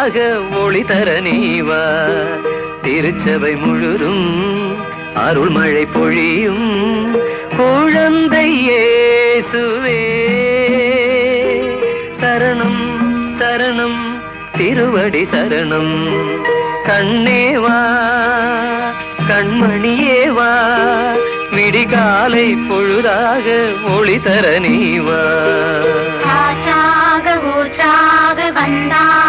பொழுதாக ஒளி தர நீவா. திருச்சபை முழுதும் அருள் மழை பொழியும் குழந்தை இயேசுவே. சரணம் சரணம் திருவடி சரணம். கண்ணேவா கண்மணியேவா, விடிகாலை பொழுதாக ஒளி தர நீவா. ஊற்றாக வந்தா